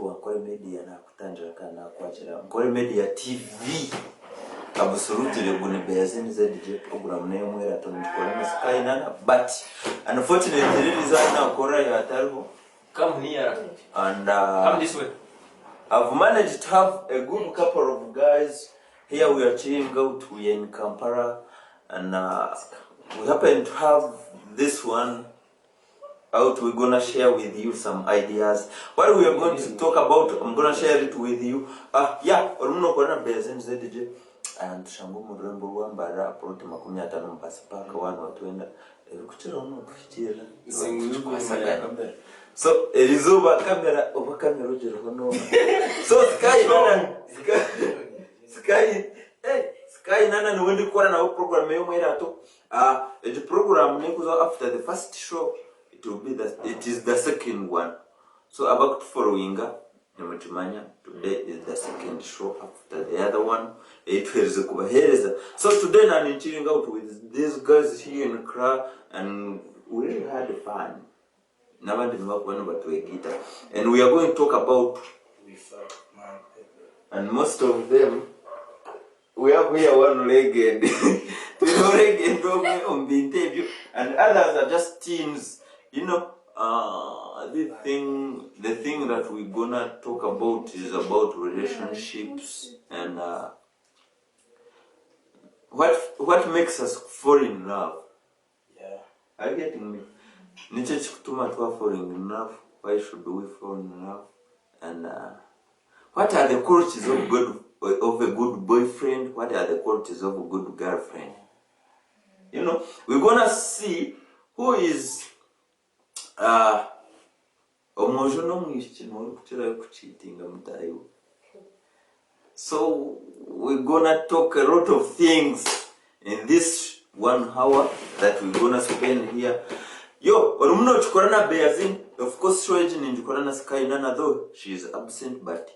to Nkore Media na kutangira kana kwakira Nkore Media TV. Absolutely gonna be as in the DJ program name where at on Sky Nana, but unfortunately the design now Korea Targo. Come here And come this way. I've managed to have a good couple of guys. Here we are chilling out, we are in Kampala, and we happen to have this one out. We're gonna share with you some ideas. What we are going to talk about, I'm gonna share it with you. Yeah, Oruno Kona Bezen ZDJ and Shangu Murembo Wambara, Proti Makunyata Mpasipaka, one or two, and so it is over camera, so Sky Nana no wendi kuwa na program yomwera to the program nikuzo after the first show it is the second one, so about following Namatimanya today is the second show after the other one. It was kubahereza. So today I'm chilling out with these guys here in Accra and we really had fun. And we are going to talk about and most of them we have here one legend on the interview, and others are just teens. You know, the thing that we're gonna talk about is about relationships and what makes us fall in love. Yeah, are you getting me? Niche chikutuma tuwa falling in love. Why should we fall in love? And what are the qualities of a good boyfriend? What are the qualities of a good girlfriend? You know, we're gonna see who is so we're gonna talk a lot of things in this 1 hour that we're gonna spend here. Yo, Orumuno Chukorana Beazin, of course, Shoejin in Chukorana Sky Nana, though she is absent, but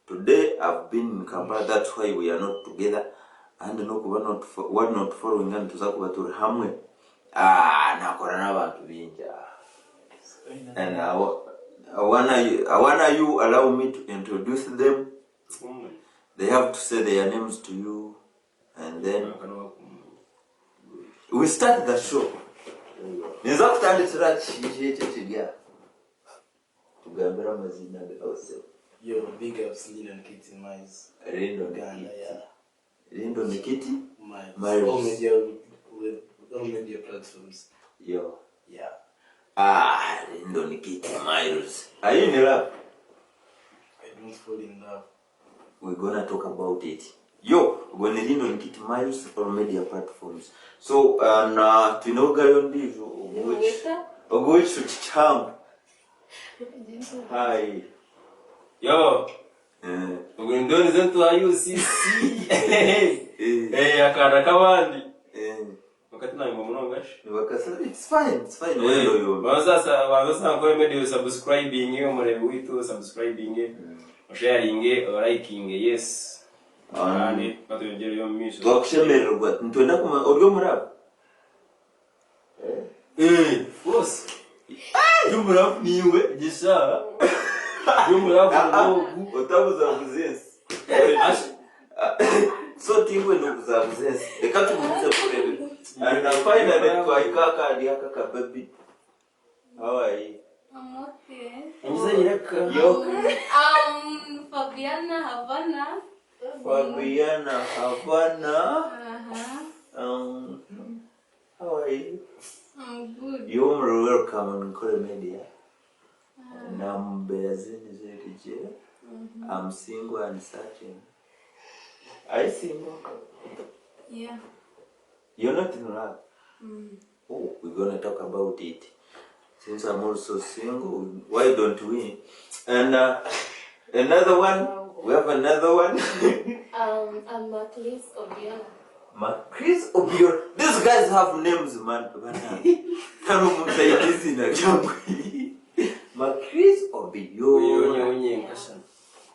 today I've been in Kampala, that's why we are not together. And no, we're not following and to Zakubatur Hamwe. Na Korana Bantu Binja. And I wanna you allow me to introduce them. They have to say their names to you, and then we start the show. Niza kutandikira chije chiriya tugambira amazina gose. Yo, big ups Lindo Nikiti Miles. Lindo Nikiti Miles. All media platforms. Yo. Yeah. Lindo Nikiti Miles. Are you in love? I don't fall in love. We're gonna talk about it. Yo, when Lindo Nikiti Miles all media platforms. So Tinoga Yondijo which Cham. Hi. Yo. We're going to IUCC. Hey, akana kawandi. Wakati na ngomonongash. It's fine. Wanza Nkore Media subscribing yo murebu witu subscribing sharing or liking yes. Ani patuyongere yo miso. Twakushemererwa ntwenda kuma oryo muraba. Boss. Yumurafu niwe gisha. Yumurafu no utabuza buzensi. So tingwe no buzabuzensi. Reka tumuze kurebe. And finally twaikaka aliaka baby. How are you? I'm okay. Yo. Fabiana Havana. How are you? I'm good. You're welcome on Nkore Media. And I'm Beazin ZJ. I'm single and searching. Are you single? Yeah. You're not in love? Oh, we're gonna talk about it. Since I'm also single, why don't we? And another one. We have another one. I'm Chris Obiora. Chris Obiora. These guys have names, man. Chris Obiora.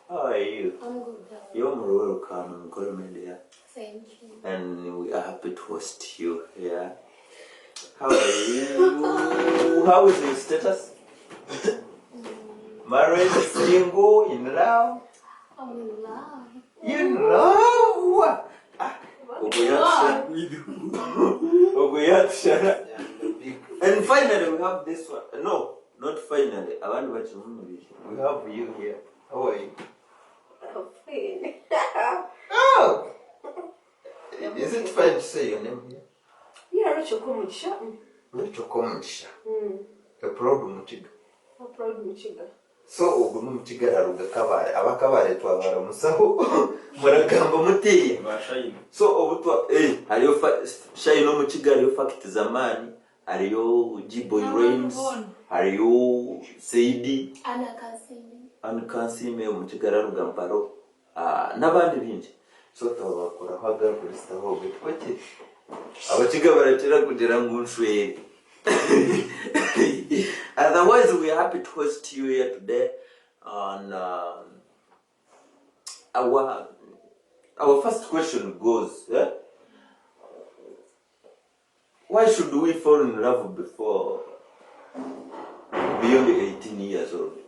How are you? I'm good. You're welcome on Nkore Media. Thank you. And we are happy to host you here. How are you? How is your status? Married, single, in love. I'm in love. You in love? Oguyakushara. And finally we have this one. No, not finally. I want to we have you here. How are you? I'm fine. Oh! Is it fine to say your name here? Yeah, Rachel Komucha. Rachel Komucha. A proud Muchiga. A proud Muchiga. So, Ogunu Muchiga Haruga Kabare, Abakabare to Avaramusaho, Murakamba Muti. So, are you Shaino Muchiga, are you fact Zamani? Are you Jiboy Rains? Are you Seidi? Anna Kansime, Muchigara Gamparo. Nabandi binji. So tawakora haga kulista hobe. Kwache. Abachiga baratira kugira ngunshwe. Otherwise, we are happy to host you here today on our first question goes, yeah? Why should we fall in love before beyond 18 years old?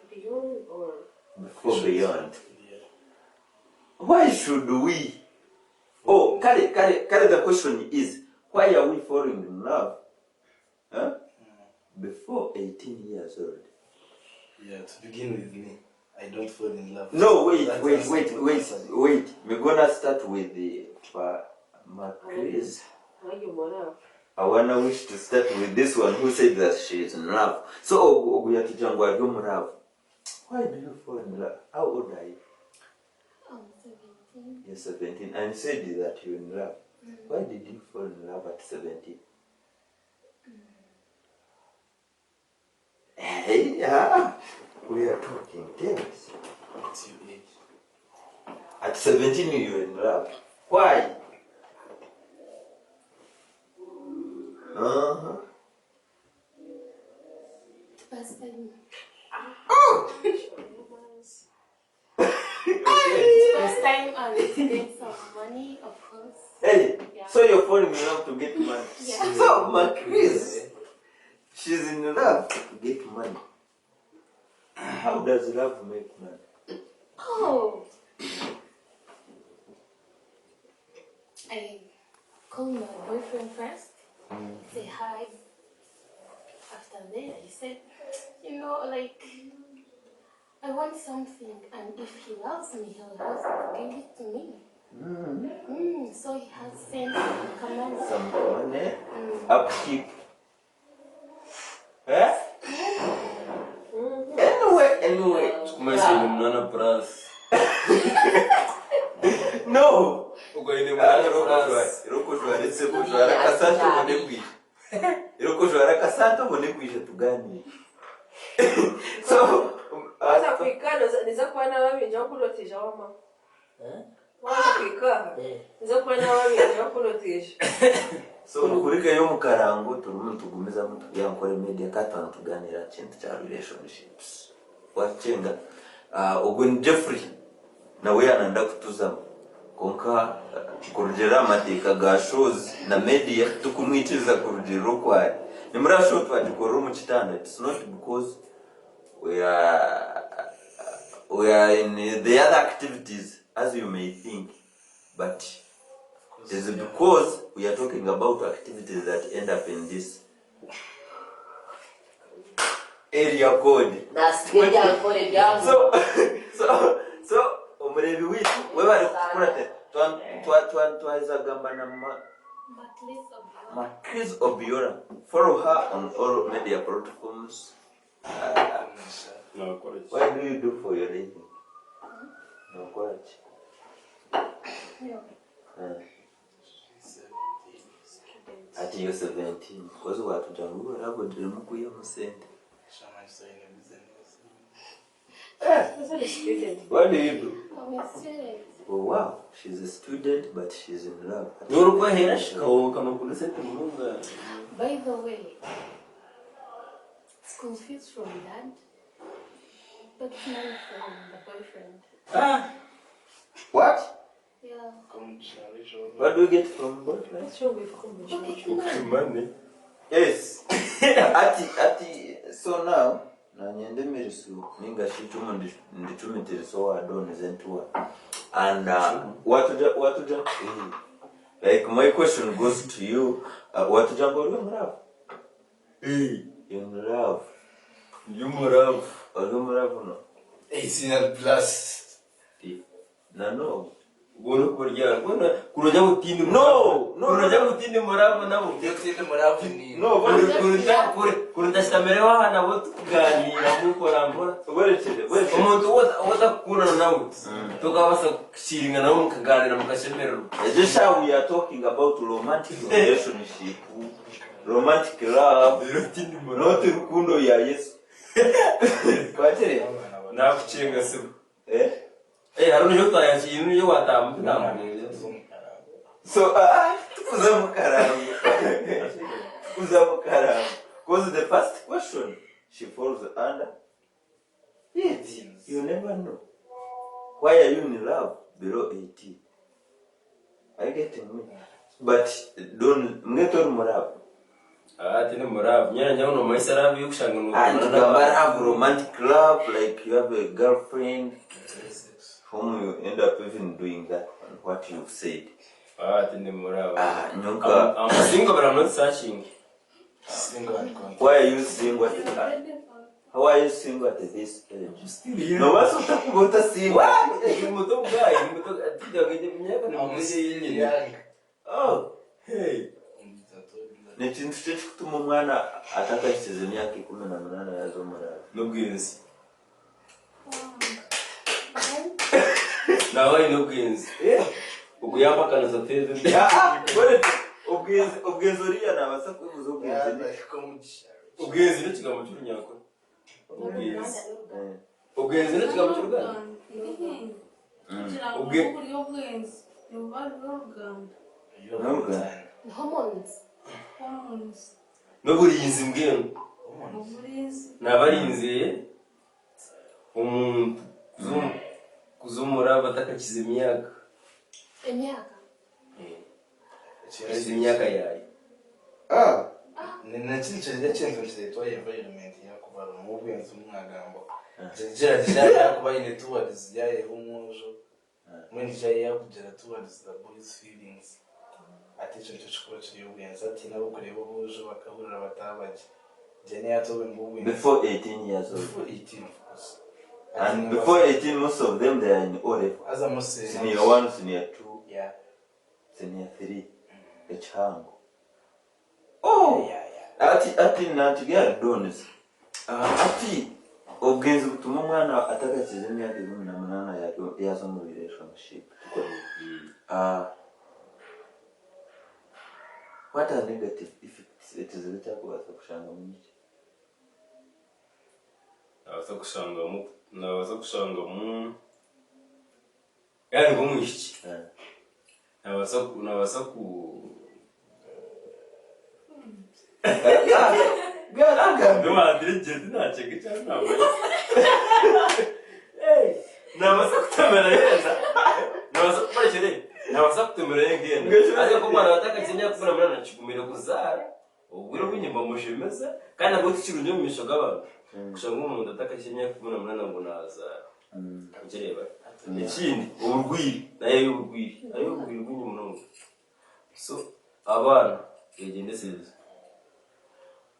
Beyond or before beyond? Why should we? Oh, Kari, the question is, why are we falling in love? Huh? Before 18 years old. Yeah, to begin with me, I don't fall in love. No, wait. We're gonna start with the Macris. I wanna wish to start with this one who said that she is in love. So, why do you fall in love? How old are you? I'm 17. You're 17, and you said that you're in love. Why did you fall in love at 17? Hey, we are talking things. What's your age? At 17, you're in love. Why? First time. First time I will spend some money, of course. Hey, Yeah. so you're falling in love to get money. Yeah. So, Macris, she's in love to get money. How does love make money? Oh. I called my boyfriend first. Say hi. After that, I said, I want something, and if he loves me, he'll have to give it to me. So he has sent Some money? Upkeep. Eh? Anyway. No! So, waza kuikana niza kuwa na wami njoo kuloteja wama. Waza kuikana niza kuwa na wami njoo kuloteja. So mukurika yo mukarango turumuntu tugumiza mutu yankore media katano tuganira kintu cha relationships. Wachenga ubwo ni Jeffrey nawe yananda kutuzama konka kurugera amateka ga shows na media tukumwitiriza kurugero kwari ni muri show twagikora mu kitanda. It's not because we are in the other activities as you may think, but it's because we are talking about activities that end up in this area code. That's good. So umurebi witu wewe ari kukurate twaza gamba na Macris Obiora. Follow her on all media platforms. What do you do for your living? No college. At you're 17, because what to do? I would remove you send. What do you do? I'm a student. Oh wow, she's a student, but she's in love. By the way, school fees from dad, but money from the boyfriend. What? Yeah. What do you get from boyfriend? Pocket money. Money. Yes. So now, Nanyendemerisu ninga shitumu nditumitiso wa doni zentua. And watuja like my question goes to you. Watuja ngolu mrav? In love. You mrav. Olu mrav no? 18 plus. No. Gono kurja. Kuroja utini. No. Kuroja utini mrav na mu. Utini mrav ni. No. Kuruta stamerewa hana wotu gani na muko rambora. Wait. Umuntu wota kuna na wuti. Tukabasa kushiringa na mukagani na mukashemero. Just how we are talking about romantic relationship. Romantic love. Not rukundo ya Yesu. Kwatire? Na kuchenga sibu. Haruna yoto ya chinu yo watamu na So kuzamukaranga. Because the first question she falls under 18. You never know. Why are you in love below 18? I get me. But don't mnetor murab. Tene murab. Nyanja uno maisha rabi yukushanga And you have romantic love, like you have a girlfriend whom you end up even doing that one, what you've said. Tene murab. Nyonka. I'm single but I'm not searching. Single and content. Why are you single at that? How are you single at this age? No, what's talking about a single? Muto guy, muto atija gede mnyaka na mweje yinyi. Oh, hey. Ni chintu chetu kutuma mwana ataka isezeni yake 18 yazo mara. Nobwins. Na why nobwins? Ukuyapa kana zateze. Ubwenzoria na basakwe muzobwenzi. Ubwenzi ni chigamo cyuru nyako. Ubwenzi ni chigamo cyuru gani? Hormones. Noburinzi mbwenu. Nabarinzi umuntu kuzumura batakakiza imyaka. Emyaka. Imyaka yayi. Ninachinchira chenzo to environment yakubara mu bwenzi umwagambo. Jira kuba ine towards yaye umujo. When jaya yakugera towards the boys feelings. Ati cyo chukura kiri ubwenzi ati nabo kureba ubujo bakahurira batabaje. Jene yatobe mu Before 18 years old. Before 18 of course. And before 18 most of them they are in O-level. As I must say. Senior 1, senior 2. Yeah. Senior 3. Echango. Oh! Ati natugia donis. Ati obgenzi butuma mwana atakakiza imyaka 18 yazo mu relationship. What are negative effects? It is better kubaza kushanga mwiki. Nabaza kushanga mu yani kumwishiki. Nabaza ku Numa dirigenti nacheke cyane nabo. Nabaza kutamera yeza. Nabaza kuparishire. Nabaza kutumira yengenda. Aje ko mwana batakakinya kuvura mwana nachikumira kuzara. Ubwiro bw'inyuma mushemeza kandi abo tikirunye mu mishoga abantu. Kushanga umuntu atakakinya kuvura mwana ngo nazara. Ukireba. Ikindi urugwiri naye y'urugwiri. Ayo urugwiri bw'inyuma n'umuntu. So abana yegendeseza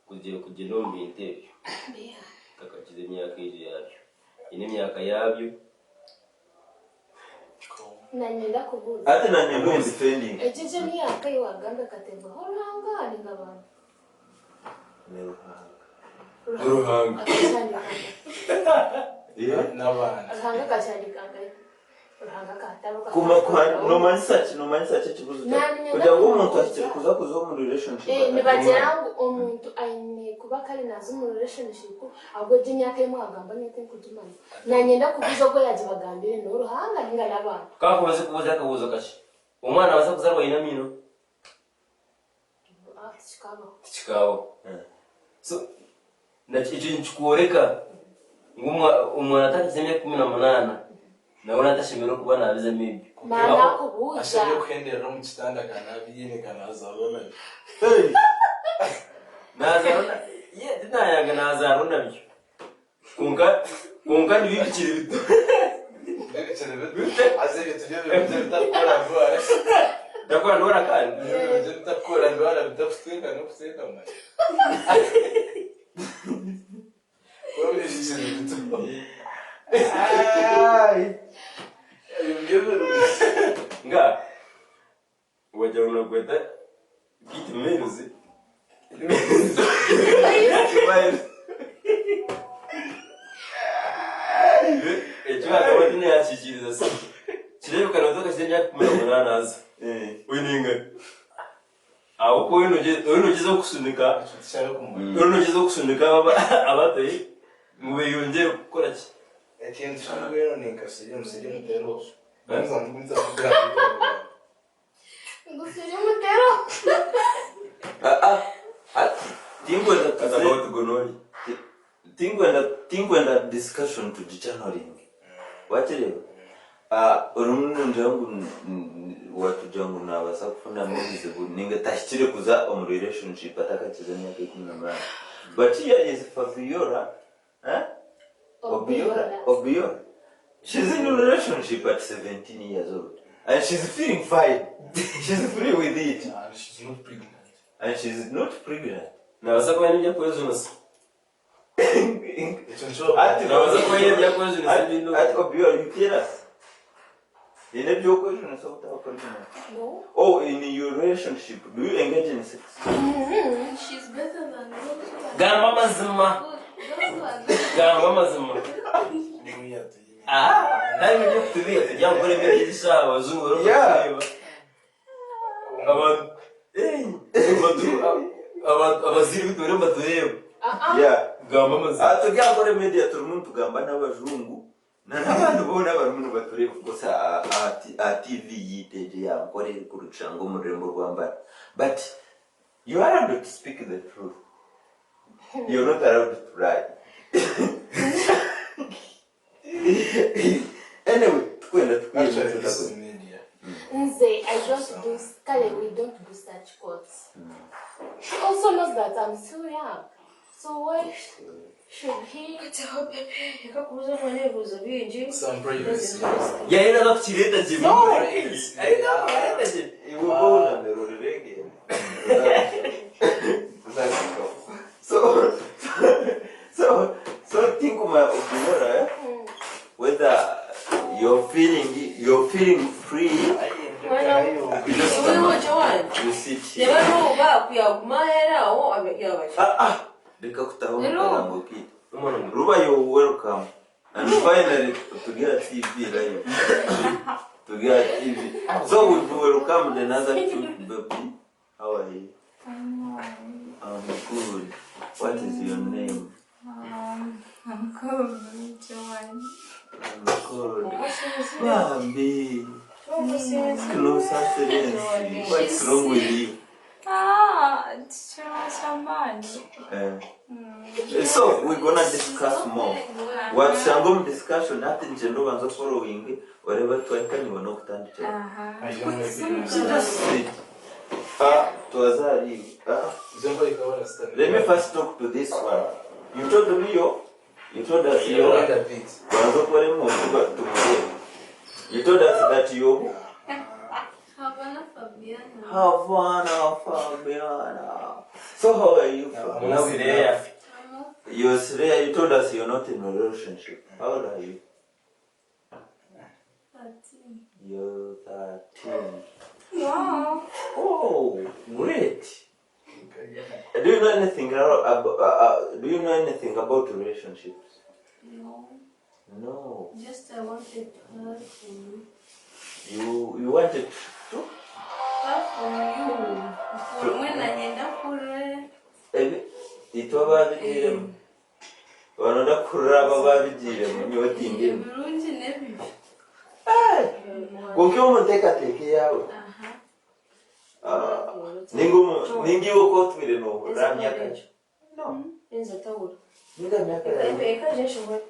kujya no mu interview. Takakize imyaka yabyo. Ine myaka yabyo. Nanyenda kubuza. Ati nanyenda defending. Ejeje myaka yiwaganda katemba horanga ni ngabana. Ruhanga. N'abana. Ruhanga kacandikanga. Ruhanga kataruka. No manisa kibuzo. Kugira ngo umuntu akiri kuza mu relationship. Nibagera ngo umuntu ayine kuba kali nazo mu relationship ahubwo je myaka yimwagamba nete kutumana. Nanyenda kubuza ko yaje bagambire no ruhanga ninga nabana. Kakubaze kubuza akabuzo kashi. Umwana abaza kuzarwa inamino. Chikabo. So nachicho nchikuoreka umwana atakizemye 18 naona atashimira kuba nabize maybe mana kubuza ashaka kwendera mu kitanda kana biyene kana azabona nazarona ye dinayanga nazarona byo kunga ntibibikire bito azere tujye bitakora vuba ndakora ndora kandi ibyo bitakora ndwara bitafutenga no kusenda mwana wowe ishyize bito nga wajya unakweta kiti meruzi ekibaga watine yakikiriza se kirebekana otoka kirenya kumenya nazo wininga aho ko winogize okusunika abatoyi mubeyongere gukora ki ikintu cyangwa ni nkasiri mutero banza mbiza kuganira ngusiri mutero tingwenda discussion to channeling wachelewa urumuri wangu watu jangu na basa kufuna mbize ninge tashitire kuza on relationship atakachiza myaka 18 but here is Fabiola Obiora. She's in a relationship at 17 years old. And she's feeling fine. She's free with it. she's not pregnant And she's not pregnant. na basa kwa nini poisonous it's so na basa kwa nini poisonous bino At Obiora, you hear us? In a joke question, so pregnant. no Oh, in your relationship, do you engage in sex? she's better than those who are gamba mazima gamba mazima ni yatu kandi nibyo tubiye tujya gukora ibyigisha abazungu bari kureba abaziri bitore batureba Yeah. gamba mazima Tujya media turumuntu tugamba n'abazungu n'abandi bona barumunu batureba gusa TV yiteje yakore kurusha ngo murembo rwambara. But you are allowed to speak the truth. You're not allowed to lie. Anyway, actually this is media Nze, I don't do Kale, we don't do such quotes. She also knows that I'm still young. So why should he reka kubuza amanebuzo binji some privacy yari nakireta jimu ari nakireta jimu ibugo na rurege. So think about Obiora, whether you're feeling free. wewe Joan You sit never here. know ba kuyagumahera o abayabaje Reka kutaho kiti. Ruba, you're welcome. And finally, to get TV live. To get TV. So we welcome another two baby. How are you? I'm good. What is your name? I'm called Joan. I'm good. Bambi. Closer seriously. What's wrong with you? So we're gonna discuss more. What shangom discussion nothing jendo banzo following whatever tweka ni wono kutandika. Just sit. Tuwazari. zembo ikawala stand Let me first talk to this one. You told us you want a bit banzo pore mo tumuje. You told us that you Havana Fabiana. So how are you? Sireya You're Sireya. You told us you're not in a relationship. How old are you? 13. You're 13. Wow. Oh, great. Do you know anything about relationships? No. No. Just I wanted to learn from you. You wanted to? From when I end up Itwa babigiremo. Banona kuraba babigiremo niwe tindimo. Burunji nebi. Kuki umuteka teke yawe? Ningi uko twire no ramya kaje. No. Enza tawura Ninga myaka yawe. eka jesho ngwe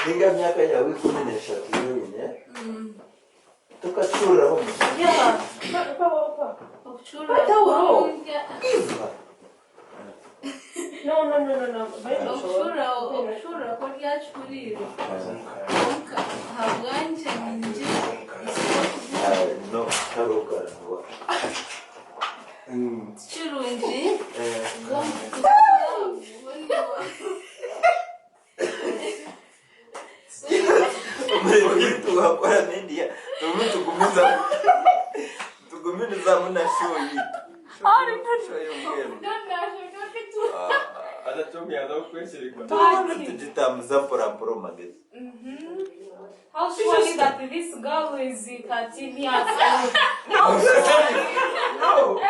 Ninga myaka yawe 13 yonyine. Tukachura homo. ya pa Chura. Tawuro. No No. ushobora ko ryacurira habwanje ninjye No, taruka. kirungi Tukakora media. Tugumiza muna show hii. Show yongera. adatumia no kwesirika Tujitamuza pora magezi. How sure is that this girl is 13 years old? No.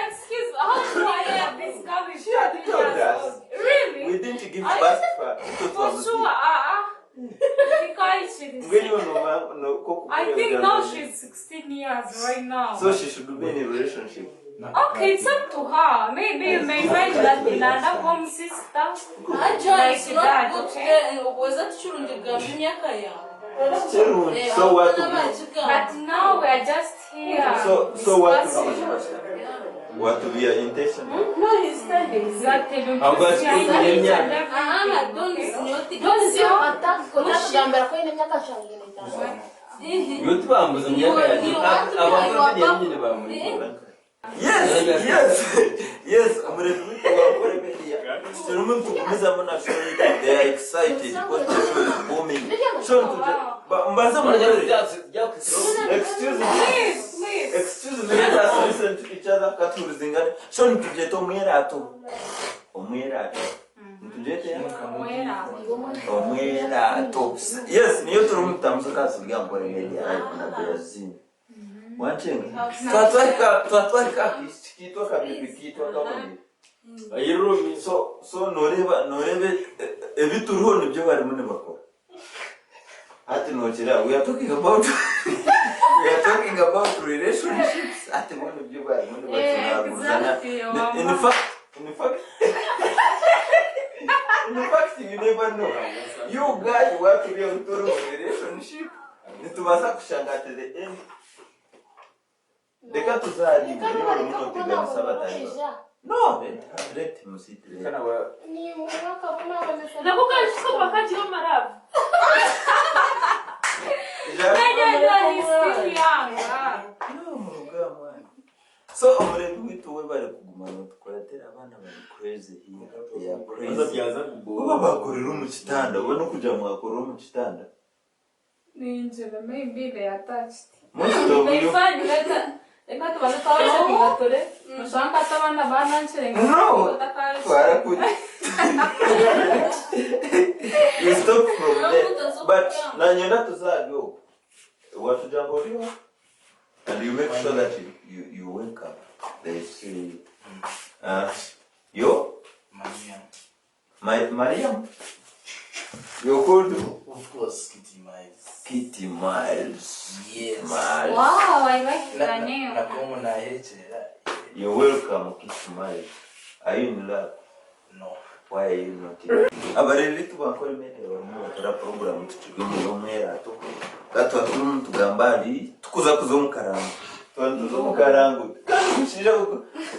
Excuse me, how sure I am this girl is She had 13 told years us. old? Really? We didn't give birth For sure, because she is. I think now she's 16 years right now. So she should be in a relationship. Okay, it's up to her. Maybe you may find that in another home sister. it's not good uweza tuchurungiga mu myaka yawe So what to But now we are just here. So what to be your intention? No, he's standing. Exactly. How about you? yuti bambuza myaka yaje abagore nyine bamuri Yes, they are excited because the show is booming. Excuse me, let us listen to each other. Yes, niyo turumutamuza kasubiga ngore media live na Brazil. Wanchenga. Twatwarika kitwa kabibi kitwa kabone. ayirumi So norebe ebituriho nibyo bari mune bakora. Ati nokira we are talking about relationships. Ati mune nibyo bari mune bakora. In fact, you never know. You guys want to be on tour of relationship. Nitubasa kushanga to the end. Deka tuzali muri muno kugana sabatari. No, let him sit there. kana wa Nakuka shiko wakati wa marabu. He's still young. No, muga mwana. So omurembi witu we bari kugumana tukoratera abana bari crazy here. They are baza crazy. byaza Kuba kubo bakorera mu kitanda, ubona kujya mu akorera mu kitanda. Ninja, maybe they are touched. Most of They you. find that. Eka tubaze twabasha kugatore. Mushaka atabana banancherenga. No. Twara kuja. You stop from there. But nanyenda tuzagyo. What jambo liwa? And you make sure that you wake up. They say, yo, Mariam. You're called Of course, Kitty Miles. Kitty Miles. Yes. Miles. Wow, I like the name. Nakomo na heche. You're welcome, Kitty Miles. Are you in love? No. Why are you not in love? Abareli tubakora mede bakora program tukigomo yomera to. Gatwa tugambali tukuza kuzomukaranga. Twanduzo mukarangu. Kushira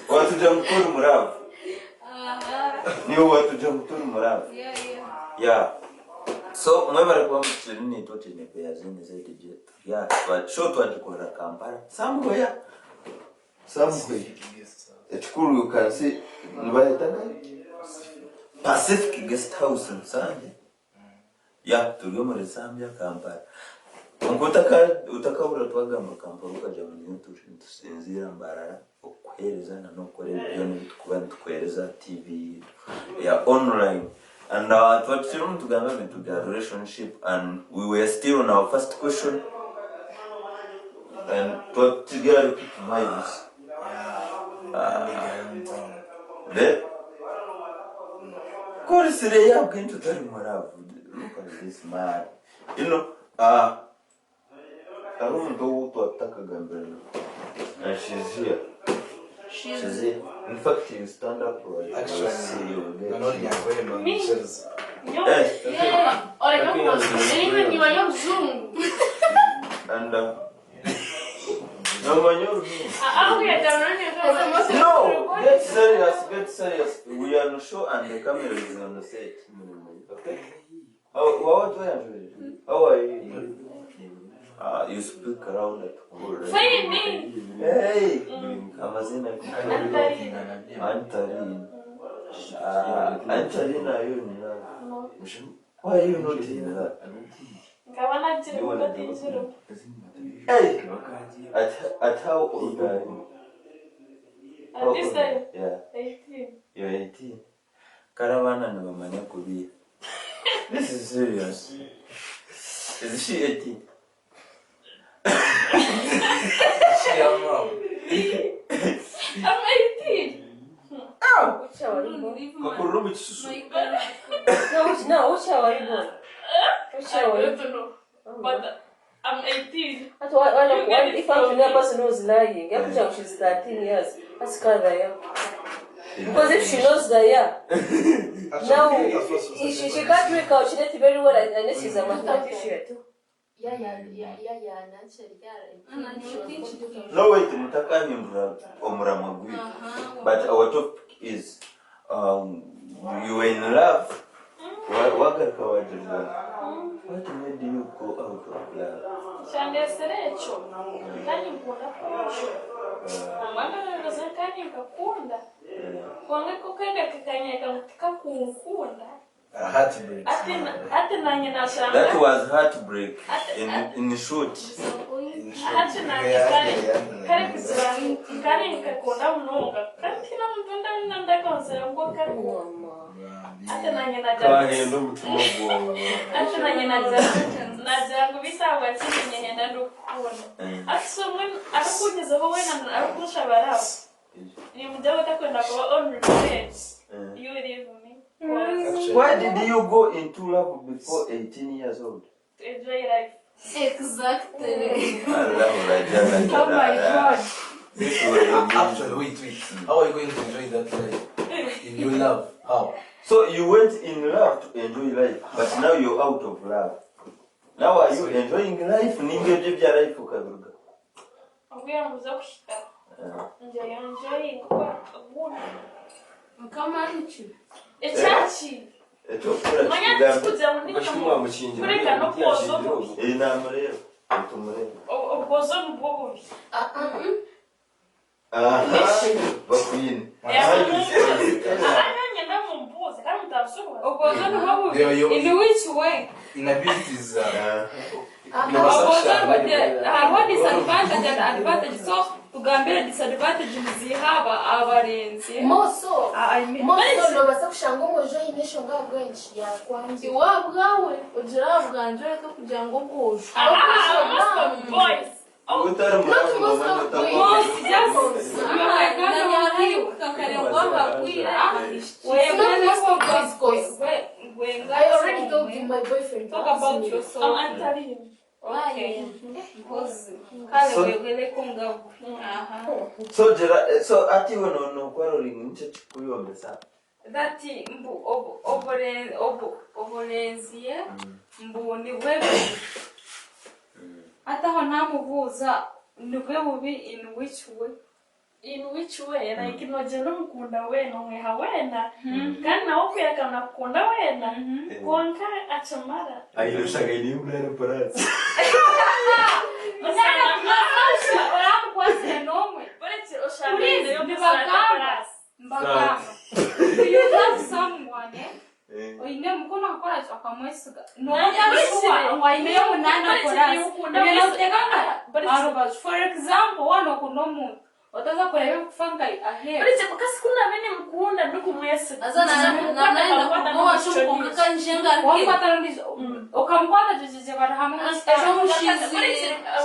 watuja mukuru muravu. Niyo watuja mukuru muravu. Yeah. So mwebare kwa mchini tote ne Brazil zaidi jet. Yeah, but short one to Kampala. Somewhere. Echukuru you can see Pacific Guest House in Zambia. Yeah, turiyo muri Zambia Kampala. Utakabura twaga mu Kampala ukaja mu bintu tusinzira mbarara okuhereza na nokorera ibyo n'ibitukuba tukwereza TV ya online. And what children to go into their relationship, and we were still on our first question. And what together repeat minds. Then, God is today. I'm going to tell you what I've look at this man. You know, I don't know what to attack again, and she's here. She's here. In fact, you stand up right. Actually, see you. I'm not going to Me? Chelsea. Yeah. Olha, não, ele me olhou zoom. And no, No, get serious. We are on show and the camera is on the set. Okay? How are you? You speak around at all. Hey! Amazina Antarin. Antarina, you know. Why are you not in that? Hey! At how old are you? At this time? Yeah. 18. You're 18. Caravana no manya kubi. This is serious. Is she 18? I'm 18. Which hour are you born? Kakurumu chisusu. No, which hour are you born? Which I hour are you don't know. But I'm 18. If I'm the person who's lying, every time she's 13 years, that's Karaya. Because if she knows the year, now she can't make out, she did very well, and she's a mathematician too. No wait, mutaka ni omramagui. But our topic is you were in love. What made you go out of love? Shandeserecho. Kani mkunda kucho. Mwana nazakani mkakunda. Kwangeko kenda kikanyeka mtika kumkunda. A heartbreak. Ate nanye na shanga. That was heartbreak in short. Ate nanye kare kuzirani. Kare mkakunda mnonga. Kantina mtunda ndaka onsera mko kakunda. Ate nanye na kahendo mutima gwo. Ate nanye na jangu bisabwa chini nyenda ndokunda. Asomwe akakugeza bo wena arakusha barao. Ni mjawa takwenda kwa on regret. You leave me. Why did you go into love before 18 years old? To enjoy life. Exactly. Oh my God. Actually, wait. How are you going to enjoy that life? In your love? How? So you went in love to enjoy life, but now you're out of love. Now are you enjoying life? Ningebye life ukavuga. Obuya muza kushika. Enjoying kwa abuna. Kama nchi. Echachi. Manya tukuza mundika Bashimwa mukingi. Kureka no kozo. Inamureba. Utumureba. Obozo mbobo. Bakwini. Anyanya mumbuza kama mtabsuko. Obozo mbobo. In which way? Inabilities. Hariho disadvantage and advantage. So tugambira disadvantage muzihaba abarenzi. Moso nobasa kushanga umujo inisho ngabwenshi yakwanze Iwabwawe ugira bwanje reka kugira ngo bwuje. Boys. Utari I already told you my boyfriend. Talk about yourself. I'm answering. Okay. So ati wono kwaroling nicho chikuyombesa. Dati mbu obolenziye mbu ni bwebe. Ata wanamubuza ni bwebubi in which way? In which way? Like nojeno mkunda wena mweha wena. Kandi nawo kuyakana kukunda wena. Kwanka achamara. Ayirushaga ni mwana paratsi. Mwana paratsi. Oramu kwasile nomwe. Polisi oshamene yobusaka. Mbagama. You love someone, oine mukono akora akamwesiga. No yabishwa waine munana korasi. For example, wano kunomuntu otaza kureba kufanga ahead. Polisi mukasi kuna bene mukunda ndukumwesiga. Azana naenda kuboa shumko kanjenga arki. Wapata ndizo. Okamkwata jeje bara hamwe.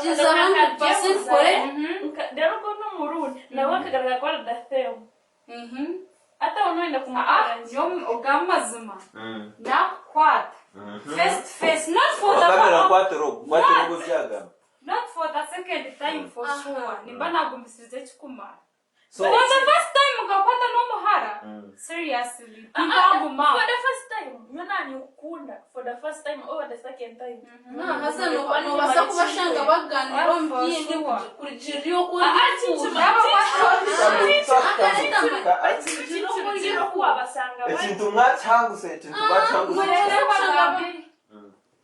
She's 100% correct. Dero kono muruni na wakagaragara kwa datheo. Ata unoenda kumwara njom ogamazima. Na kwata. Face not for the kamera kwatero byaga. Not for the second time for sure. Nimbana gumisirize chikumara. So For the first time ukapata no muhara. Seriously. Ngaguma. For the first time, yona ni ukunda. For the first time or the second time. hasa no basa kubashanga baganira mbyindi kurijiriyo ko ekintu mwachanguse ekintu bachanguse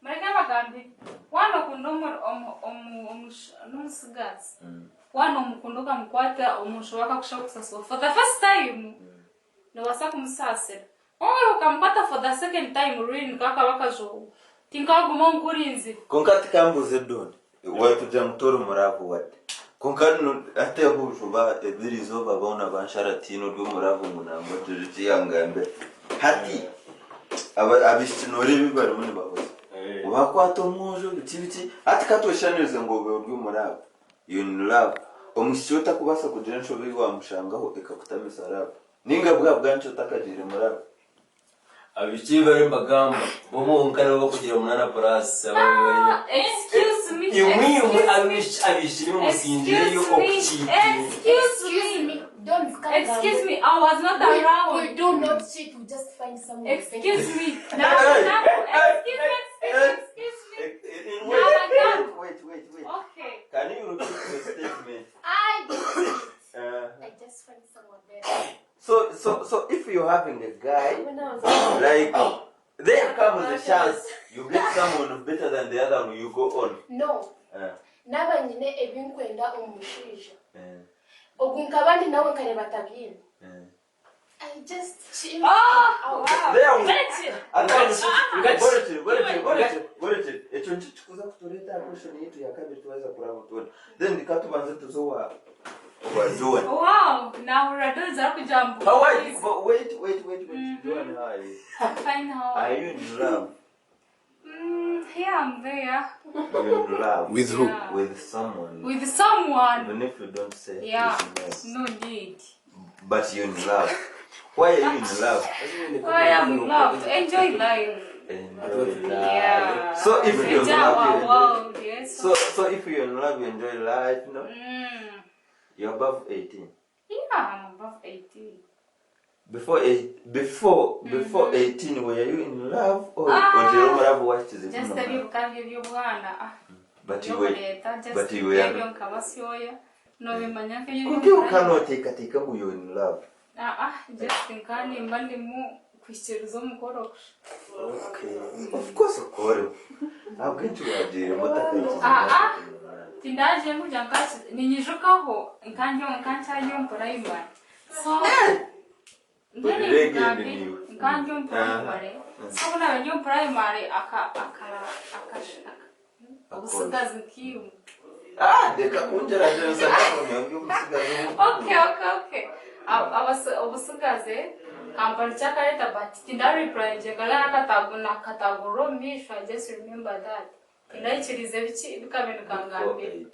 Mareka bagambi. Wano kundomo n'umusigazi. Wano mukunduka mukwata umushobaka kushakusaswa. For the first time. No wasa kumusasira. Ukamkwata for the second time really kaka bakajo. Tinkaguma nkurinzi. konkati kambuze doni watuja mutoro muravu wati konkano ate hujuba ebirizo babona bansharatino rwo muravu munambo tujiti yangambe hati abishinore bibari muri bahoze ubakwata umujo bitibiti ati katoshanirize ngo bwe rwo muravu you in love omushota kubasa kugira nshobe wamushangaho ekakutamisa rap ninga bwancho takajire muravu abikibare mbagamba bomo nkana bwo kugira munana plus Excuse me. imwe abishiri mu musinjire yo okiti Excuse me. Don't come. Excuse me. I was not around. We do not cheat. We just find someone. Excuse me. Hey, Now, excuse me. Wait. Okay. Can you repeat the statement? I just find someone better. So if you're having a guy, like, there comes a chance you get someone better than the other one, you go on. No. Naba nyine ebinkwenda omushija. Ogunkabandi nawe kare batabine. I just chill. Oh, wow. There Echo nchikuza kutoleta question yetu ya kabiri tuweza kurabutona. Then nikatubanze tuzowa wazoa. Wow. Now we're doing that jump. Wait. Joan, how are you? I'm fine. How Are you in love? Here I'm there. You're in love. With who? Yeah. With someone. With someone. Even if you don't say Yeah. yes. No need. But you're in love. Why are you in love? I am in love. Enjoy life. Enjoy life. Yeah. So if you're in Enjoy love, our you enjoy. world. Yes. So if you're in love, you enjoy life, no? You're above 18. Yeah, I'm above 18. Before 18, were you in love or did you love watch the Just a little can give you one. But you were. But you were. No, we manyak You cannot take you're in love. just in kind of Monday more Christians on Koro. Okay. Of course, of course. I'm going to idea. Tindaje mujangazi ninyijukaho nkanyo mpuraimba. So nkanyo mpuraimba. So kuna wenyo primary ubusigazi kimu. Deka kunjara jensa kama musigazi. Okay. Ubusigazi kampani chakaleta but tindari project kala kataguro misho. I just remember that. Inaichirize bichi bikabenkangambe.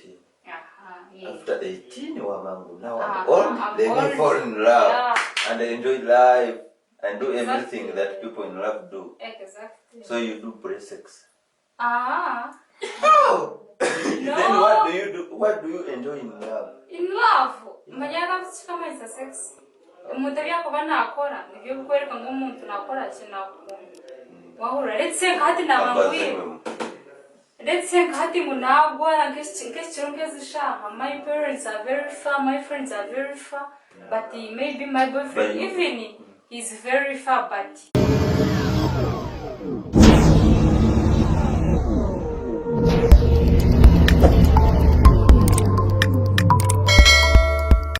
After 18 wamangu now I'm old. They may fall in love and enjoy life and do everything that people in love do. Exactly. So you do pre-sex. No. Then what do you do? What do you enjoy in love? In love. Manyara kama isa sex. Mutabya kuba nakora nibyo bikwereka ngo umuntu nakora kinakunda. Wahura let's say hati na mangwi. Let's say hati munagwara ngeshirongezisha. My parents are very far, my friends are very far, but maybe my boyfriend even is very far but